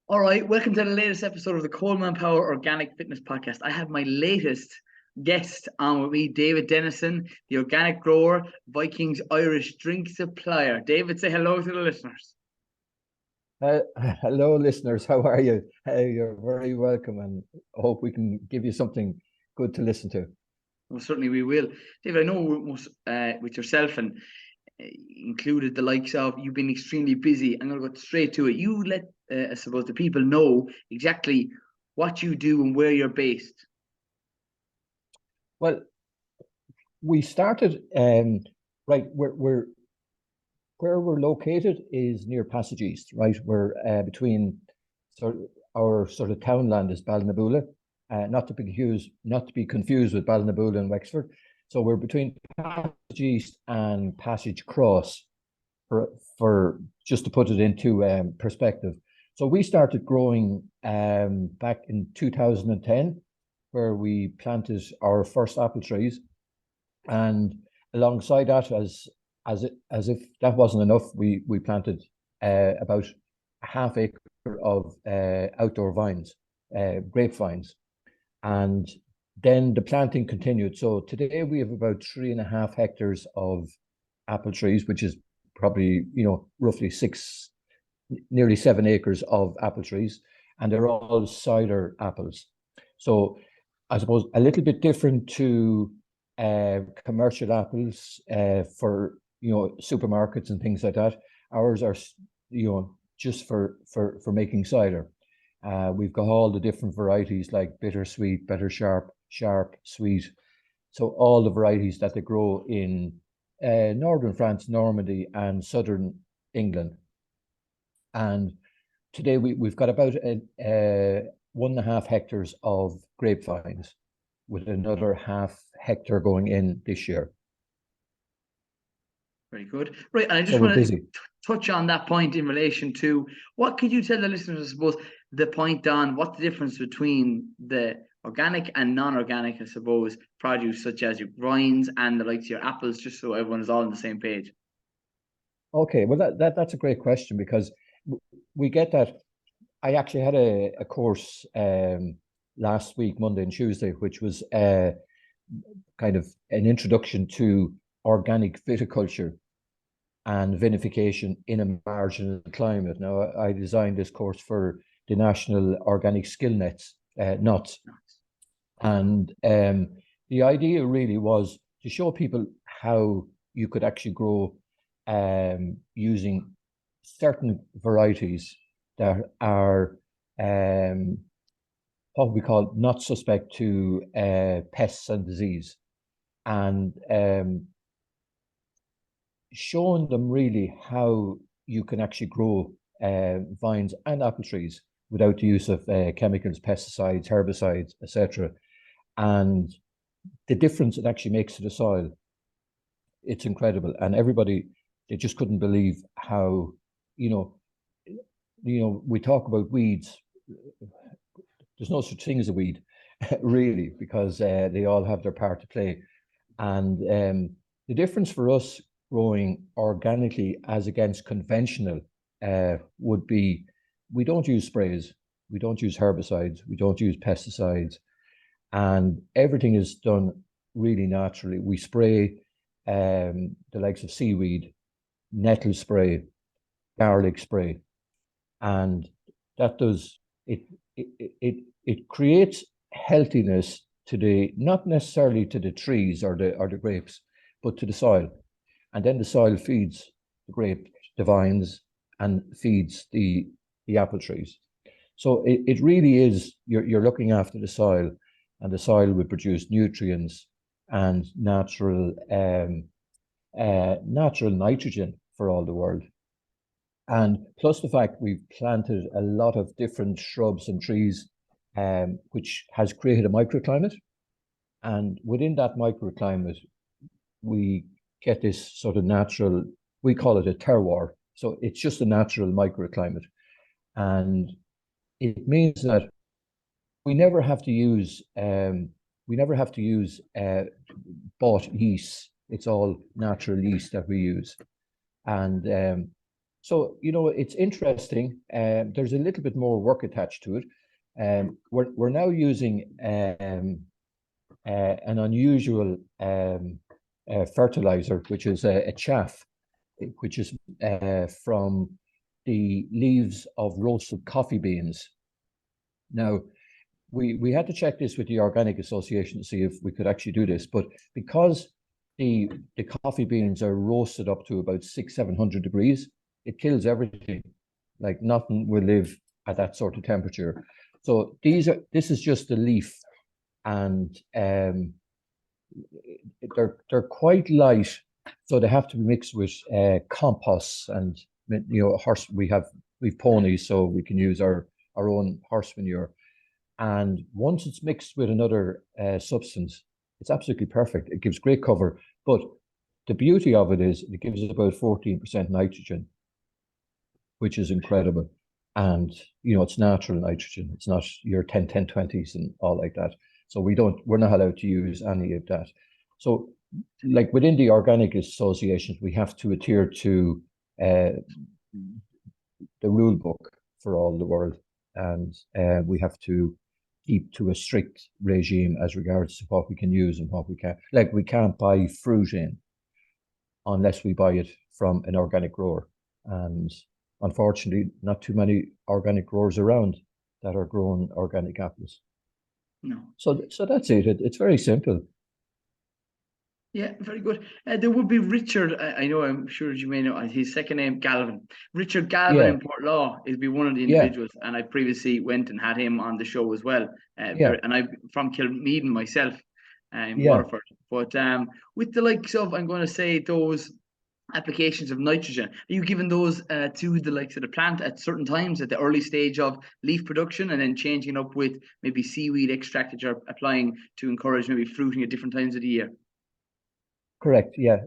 All right, welcome to the latest episode of the Coleman Power Organic Fitness Podcast. I have my latest guest on with me, David Dennison, the organic grower, Vikings Irish drink supplier. David, say hello to the listeners. Uh, Hello, listeners. How are you? You're very welcome, and I hope we can give you something good to listen to. Well, certainly we will. David, I know with yourself and included the likes of you've been extremely busy. I'm going to go straight to it. You let, I suppose, the people know exactly what you do and where you're based. Well, we started right. We're where we're located is near Passage East. Right, we're between our sort of townland is Ballinaboula, not to be confused with Ballinaboula and Wexford. So we're between Passage East and Passage Cross, for just to put it into perspective. So we started growing back in 2010, where we planted our first apple trees, and alongside that, as if that wasn't enough, we planted about a half acre of outdoor vines, grapevines, and then the planting continued. So today we have about 3.5 hectares of apple trees, which is probably roughly nearly 7 acres of apple trees, and they're all cider apples. So I suppose a little bit different to commercial apples for supermarkets and things like that. Ours are just for making cider. We've got all the different varieties like bittersweet, bitter sharp, sweet. So all the varieties that they grow in northern France, Normandy, and southern England. And today we've got about 1.5 hectares of grapevines, with another half hectare going in this year. Very good. Right, and I just So we're want to busy. touch on that point in relation to what could you tell the listeners, I suppose, the point on what the difference between the organic and non-organic, I suppose, produce such as your vines and the likes of your apples, just so everyone is all on the same page. Okay, well that's a great question, because we get that. I actually had a course last week, Monday and Tuesday, which was kind of an introduction to organic viticulture and vinification in a marginal climate. Now, I designed this course for the National Organic Skill Nuts, and the idea really was to show people how you could actually grow using certain varieties that are what we call not suspect to pests and disease, and showing them really how you can actually grow vines and apple trees without the use of chemicals, pesticides, herbicides, etc. And the difference it actually makes to the soil, it's incredible. And everybody, they just couldn't believe how, we talk about weeds. There's no such thing as a weed, really, because they all have their part to play. And the difference for us growing organically as against conventional would be, we don't use sprays, we don't use herbicides, we don't use pesticides, and everything is done really naturally. We spray the likes of seaweed, nettle spray, garlic spray, and that does it. It creates healthiness to the, not necessarily to the trees or the grapes, but to the soil, and then the soil feeds the vines, and feeds the apple trees. So it really is, you're looking after the soil, and the soil will produce nutrients and natural nitrogen for all the world. And plus the fact we've planted a lot of different shrubs and trees, which has created a microclimate. And within that microclimate, we get this sort of natural, we call it a terroir. So it's just a natural microclimate. And it means that we never have to use bought yeast. It's all natural yeast that we use. And So, it's interesting. There's a little bit more work attached to it. We're now using an unusual fertilizer, which is a chaff, which is from the leaves of roasted coffee beans. Now, we had to check this with the Organic Association to see if we could actually do this, but because the coffee beans are roasted up to about 600-700 degrees, it kills everything. Like nothing will live at that sort of temperature. So this is just the leaf, and they're quite light, so they have to be mixed with composts and horse. We've ponies, so we can use our own horse manure. And once it's mixed with another substance, it's absolutely perfect. It gives great cover, but the beauty of it is it gives it about 14% nitrogen, which is incredible. And it's natural nitrogen. It's not your 10-10-20s and all like that. So we're not allowed to use any of that. So like within the organic associations, we have to adhere to the rule book for all the world. And we have to keep to a strict regime as regards to what we can use and what we can't. Like we can't buy fruit in unless we buy it from an organic grower. And unfortunately, not too many organic growers around that are growing organic apples. No. So that's it. It's very simple. Yeah, very good. There would be Richard. I know, I'm sure you may know his second name, Galvin. Richard Galvin in Portlaw is be one of the individuals, and I previously went and had him on the show as well. And I'm from Kilmeaden myself, in Waterford. But with the likes of, I'm going to say, those applications of nitrogen, are you giving those to the likes of the plant at certain times at the early stage of leaf production, and then changing up with maybe seaweed extract that you're applying to encourage maybe fruiting at different times of the year? Correct. Yeah.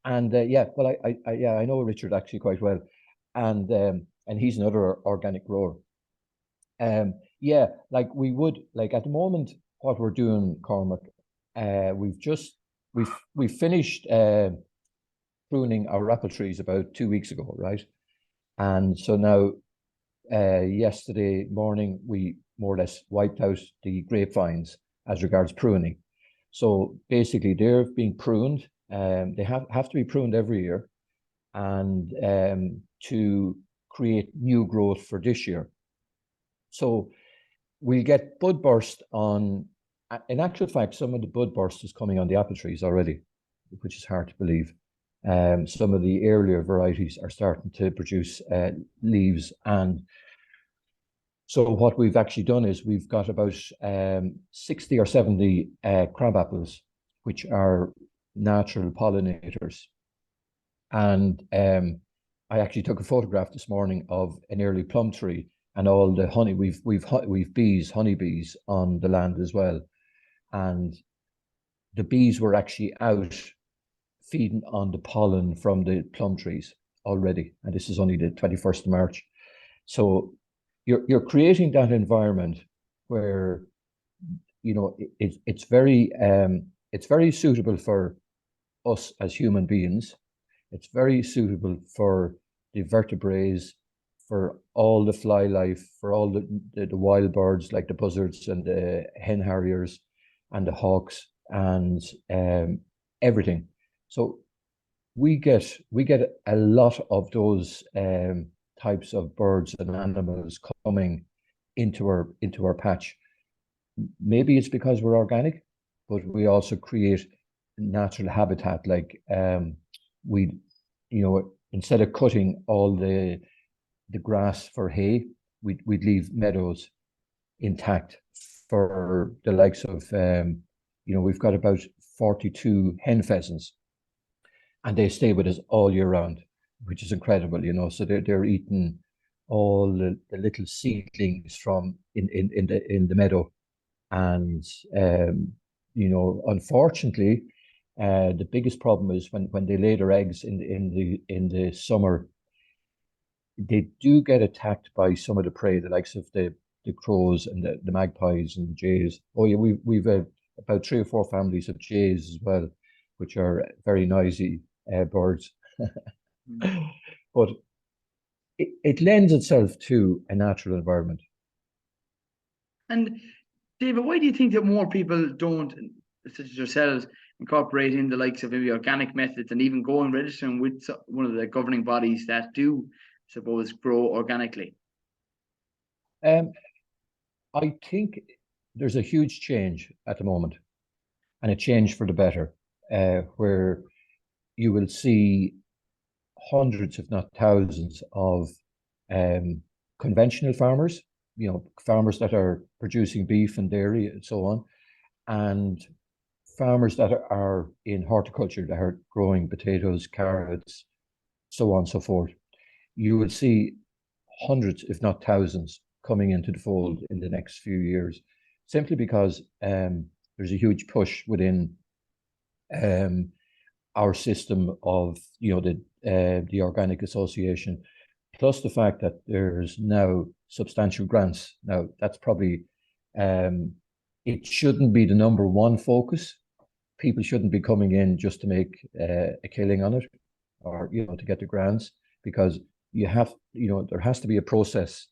And well, I know Richard actually quite well, and he's another organic grower. Like we would, like at the moment, what we're doing, Cormac, we've finished pruning our apple trees about 2 weeks ago, right? And so now, yesterday morning, we more or less wiped out the grapevines as regards pruning. So basically, they're being pruned. They have to be pruned every year, and to create new growth for this year. So we'll get bud burst on. In actual fact, some of the bud burst is coming on the apple trees already, which is hard to believe. Some of the earlier varieties are starting to produce leaves, and so what we've actually done is we've got about 60 or 70 crab apples, which are natural pollinators. And I actually took a photograph this morning of an early plum tree and all the honey. We've bees, honeybees on the land as well, and the bees were actually out feeding on the pollen from the plum trees already. And this is only the 21st of March. So you're creating that environment where it's very suitable for us as human beings. It's very suitable for the vertebrates, for all the fly life, for all the wild birds like the buzzards and the hen harriers and the hawks and everything. So we get a lot of those types of birds and animals coming into our patch. Maybe it's because we're organic, but we also create natural habitat. Like we, instead of cutting all the grass for hay, we'd leave meadows intact for the likes of we've got about 42 hen pheasants, and they stay with us all year round, which is incredible, So they're eating all the little seedlings from in the meadow, and unfortunately, the biggest problem is when they lay their eggs in the summer, they do get attacked by some of the prey, the likes of the crows and the magpies and the jays. Oh yeah, we've about 3 or 4 families of jays as well, which are very noisy birds. But it lends itself to a natural environment. And David, why do you think that more people don't, such as yourselves, incorporate in the likes of maybe organic methods and even go and registering with one of the governing bodies that do, suppose, grow organically? I think there's a huge change at the moment, and a change for the better, where you will see hundreds, if not thousands, of conventional farmers, farmers that are producing beef and dairy and so on, and farmers that are in horticulture, that are growing potatoes, carrots, so on and so forth. You will see hundreds, if not thousands, coming into the fold in the next few years, simply because there's a huge push within our system of the Organic Association, plus the fact that there's now substantial grants. Now that's probably it shouldn't be the number one focus. People shouldn't be coming in just to make a killing on it, or to get the grants, because there has to be a process,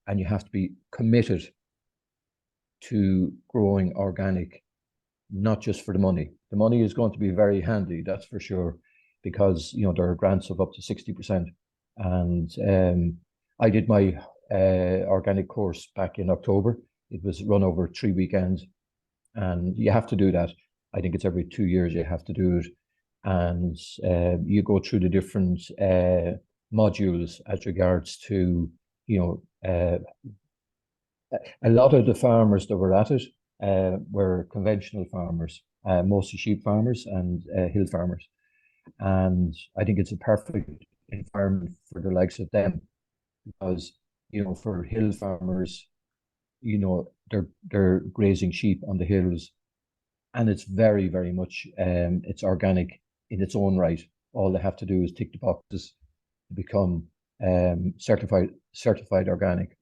and you have to be committed to growing organic, not just for the money. The money is going to be very handy, that's for sure, because there are grants of up to 60%. And I did my organic course back in October. It was run over 3 weekends, and you have to do that. I think it's every 2 years you have to do it, and you go through the different modules as regards to a lot of the farmers that were at it were conventional farmers, mostly sheep farmers and hill farmers. And I think it's a perfect environment for the likes of them, because, for hill farmers, they're grazing sheep on the hills, and it's very, very much, it's organic in its own right. All they have to do is tick the boxes to become certified organic.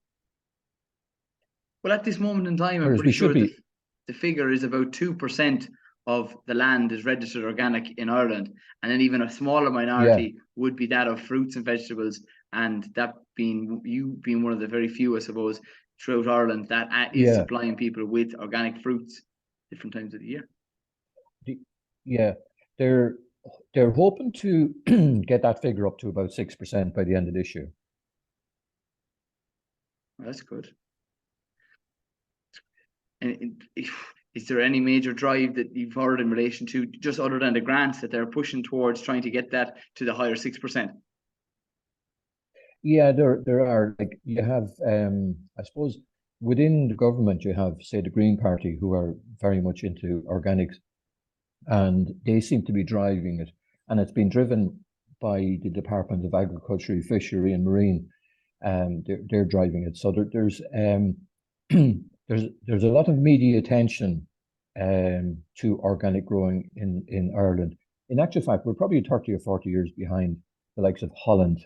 Well, at this moment in time, I'm pretty sure the figure is about 2% of the land is registered organic in Ireland, and then even a smaller minority would be that of fruits and vegetables, and that being one of the very few, I suppose, throughout Ireland that is supplying people with organic fruits different times of the year. Yeah, they're hoping to get that figure up to about 6% by the end of this year. Well, that's good. And is there any major drive that you've heard in relation to, just other than the grants, that they're pushing towards trying to get that to the higher 6%? Yeah, there are. Like, you have, I suppose, within the government, you have, say, the Green Party, who are very much into organics, and they seem to be driving it. And it's been driven by the Department of Agriculture, Fishery and Marine. They're driving it. So there's a lot of media attention to organic growing in Ireland. In actual fact, we're probably 30 or 40 years behind the likes of Holland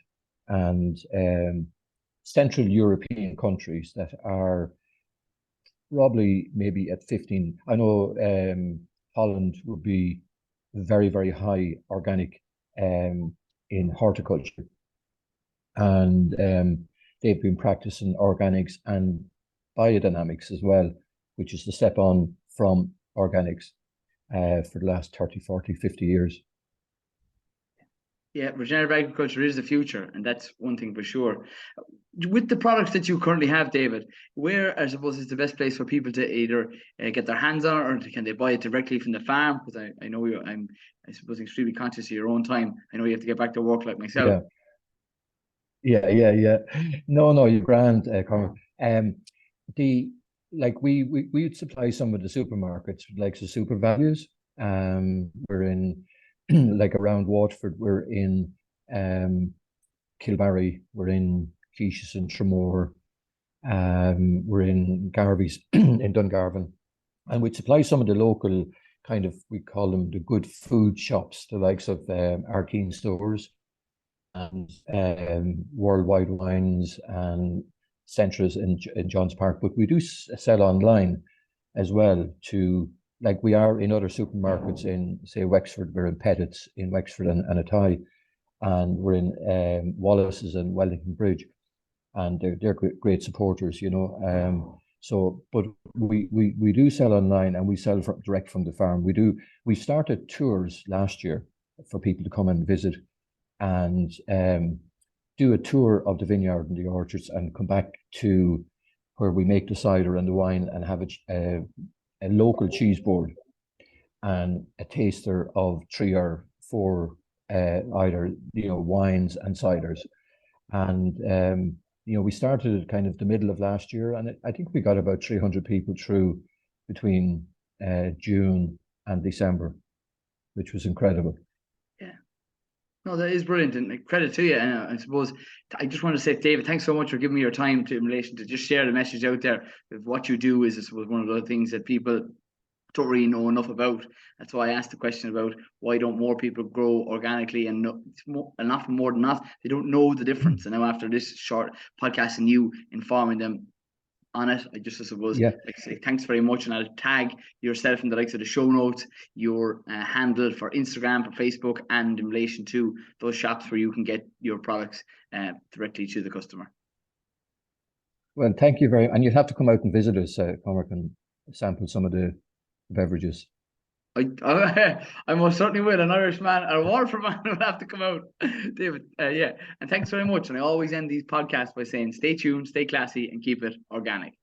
and Central European countries that are probably maybe at 15. I know Holland would be very, very high organic in horticulture, and they've been practicing organics and biodynamics as well, which is the step on from organics for the last 30, 40, 50 years. Yeah, regenerative agriculture is the future, and that's one thing for sure. With the products that you currently have, David, where, I suppose, is the best place for people to either get their hands on, or can they buy it directly from the farm? Because I know I'm, I suppose, extremely conscious of your own time. I know you have to get back to work like myself. Yeah. No, you're grand, Conor. We would supply some of the supermarkets, like the super values. We're in like around Waterford, we're in Kilbarry, we're in Keishes and Tramore, we're in Garvey's in Dungarvan, and we'd supply some of the local kind of, we call them the good food shops, the likes of Arkeen Stores and Worldwide Wines and Centras in Johns Park. But we do sell online as well, to, like, we are in other supermarkets in, say, Wexford. We're in Pettit's in Wexford and Athy, and we're in Wallace's and Wellington Bridge, and they're great supporters, you know. So, but we do sell online, and we sell direct from the farm. We started tours last year for people to come and visit, and do a tour of the vineyard and the orchards, and come back to where we make the cider and the wine, and have a local cheese board and a taster of 3 or 4 either, you know, wines and ciders. And you know, we started at kind of the middle of last year, and I think we got about 300 people through between June and December, which was incredible. Yeah. No, that is brilliant, and credit to you. And I suppose I just want to say, David, thanks so much for giving me your time in relation to just share the message out there. What you do is, I suppose, one of the things that people don't really know enough about. That's why I asked the question about why don't more people grow organically, and often more than not, they don't know the difference. And now after this short podcast and you informing them on it, I just, I suppose, Yeah. like, say thanks very much, and I'll tag yourself in the likes of the show notes, your handle for Instagram, for Facebook, and in relation to those shops where you can get your products directly to the customer. Well, thank you very much. And you'll have to come out and visit us, Cormac, and sample some of the beverages. I most certainly will. An Irishman or a Waterford man will have to come out, David. Yeah, and thanks very much. And I always end these podcasts by saying, stay tuned, stay classy, and keep it organic.